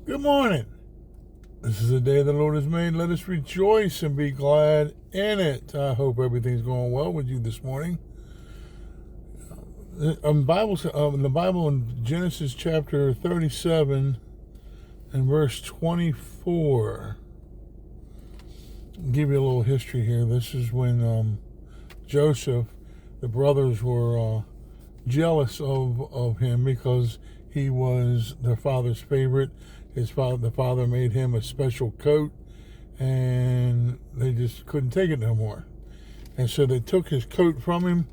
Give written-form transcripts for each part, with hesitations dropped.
Good morning. This is the day the Lord has made. Let us rejoice and be glad in it. I hope everything's going well with you this morning. In the Bible in Genesis chapter 37 and verse 24. I'll give you a little history here. This is when Joseph, the brothers were jealous of him because he was their father's favorite. The father made him a special coat, and they just couldn't take it no more. And so they took his coat from him,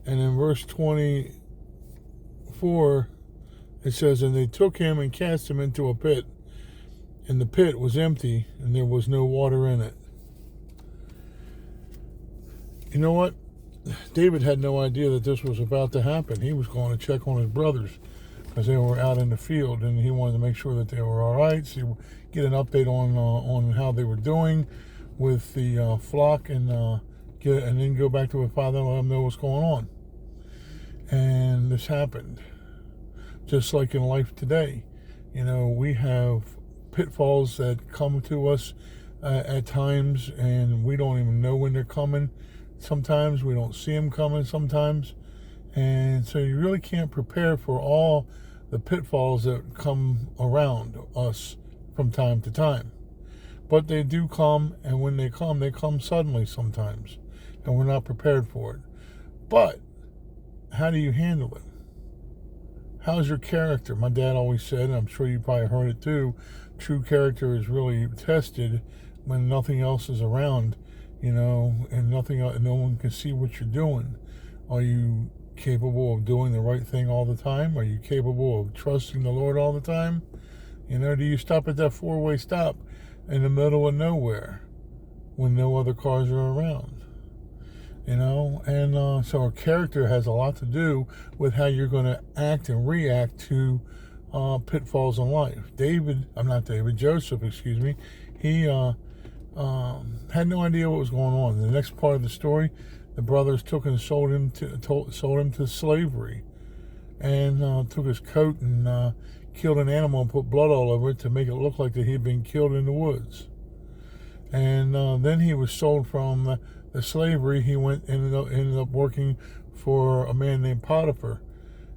and in verse 24, it says, "And they took him and cast him into a pit, and the pit was empty, and there was no water in it." You know what? David had no idea that this was about to happen. He was going to check on his brothers because they were out in the field, and he wanted to make sure that they were all right. So get an update on how they were doing with the flock, and then go back to his father and let him know what's going on. And this happened, just like in life today. You know, we have pitfalls that come to us at times, and we don't even know when they're coming. Sometimes we don't see them coming. Sometimes. And so you really can't prepare for all the pitfalls that come around us from time to time. But they do come, and when they come suddenly sometimes, and we're not prepared for it. But how do you handle it? How's your character? My dad always said, and I'm sure you probably heard it too, true character is really tested when nothing else is around, and no one can see what you're doing. Are you capable of doing the right thing all the time? Are you capable of trusting the Lord all the time? Do you stop at that four-way stop in the middle of nowhere when no other cars are around? So our character has a lot to do with how you're going to act and react to pitfalls in life. Joseph, he had no idea what was going on. In the next part of the story, the brothers took and sold him to slavery, and took his coat and killed an animal and put blood all over it to make it look like that he had been killed in the woods. And then he was sold from the slavery. He ended up working for a man named Potiphar,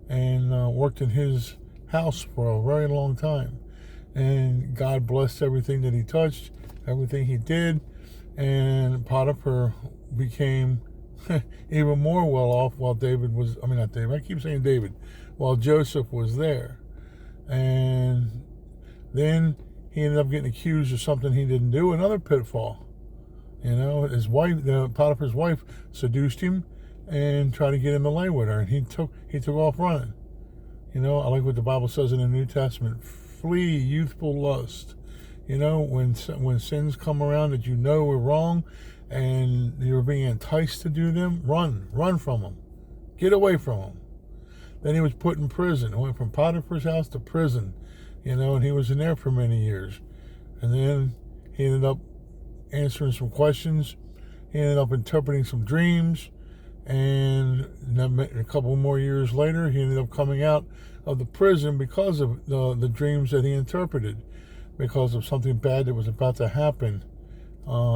and worked in his house for a very long time. And God blessed everything that he touched, everything he did, and Potiphar became even more well off while while Joseph was there. And then he ended up getting accused of something he didn't do, another pitfall. His wife, Potiphar's wife, seduced him and tried to get him to lay with her, and he took off running. I like what the Bible says in the New Testament: flee youthful lust. When sins come around that are wrong, and you're being enticed to do them, run from them, get away from them. Then he was put in prison. He went from Potiphar's house to prison, and he was in there for many years. And then he ended up answering some questions. He ended up interpreting some dreams, and a couple more years later, he ended up coming out of the prison because of the dreams that he interpreted, because of something bad that was about to happen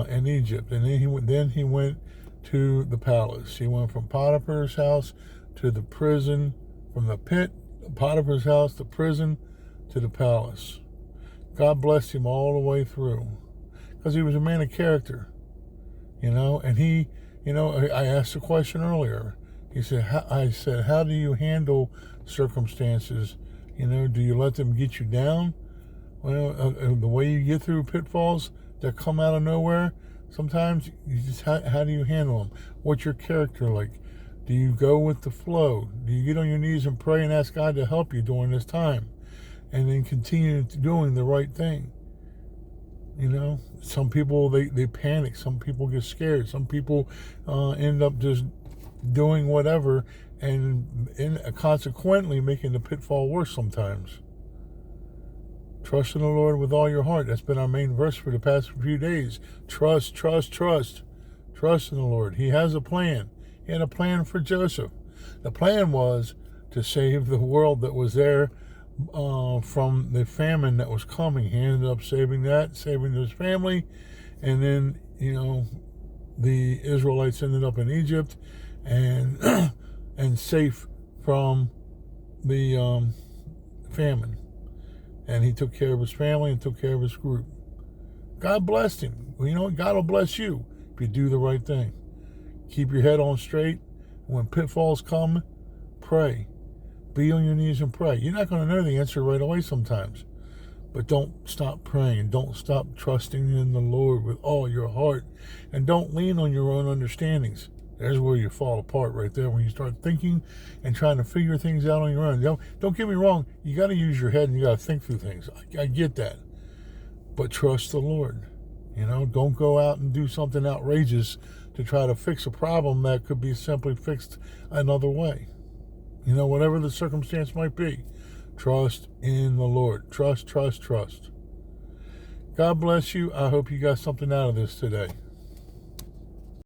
in Egypt. And then he went to the palace. He went from Potiphar's house to the prison, from the pit, Potiphar's house, to prison, to the palace. God blessed him all the way through, because he was a man of character, and he, I asked the question earlier. I said, how do you handle circumstances? Do you let them get you down? Well, the way you get through pitfalls that come out of nowhere, sometimes how do you handle them? What's your character like? Do you go with the flow? Do you get on your knees and pray and ask God to help you during this time, and then continue doing the right thing? Some people, they panic. Some people get scared. Some people end up just doing whatever, and consequently making the pitfall worse sometimes. Trust in the Lord with all your heart. That's been our main verse for the past few days. Trust. Trust in the Lord. He has a plan. He had a plan for Joseph. The plan was to save the world that was there from the famine that was coming. He ended up saving that, saving his family, and then, the Israelites ended up in Egypt and and safe from the famine. And he took care of his family and took care of his group. God blessed him. Well, God will bless you if you do the right thing. Keep your head on straight. When pitfalls come, pray. Be on your knees and pray. You're not going to know the answer right away sometimes. But don't stop praying. Don't stop trusting in the Lord with all your heart. And don't lean on your own understandings. There's where you fall apart right there, when you start thinking and trying to figure things out on your own. Don't get me wrong. You got to use your head and you got to think through things. I get that. But trust the Lord. Don't go out and do something outrageous to try to fix a problem that could be simply fixed another way. Whatever the circumstance might be, trust in the Lord. Trust, trust, trust. God bless you. I hope you got something out of this today.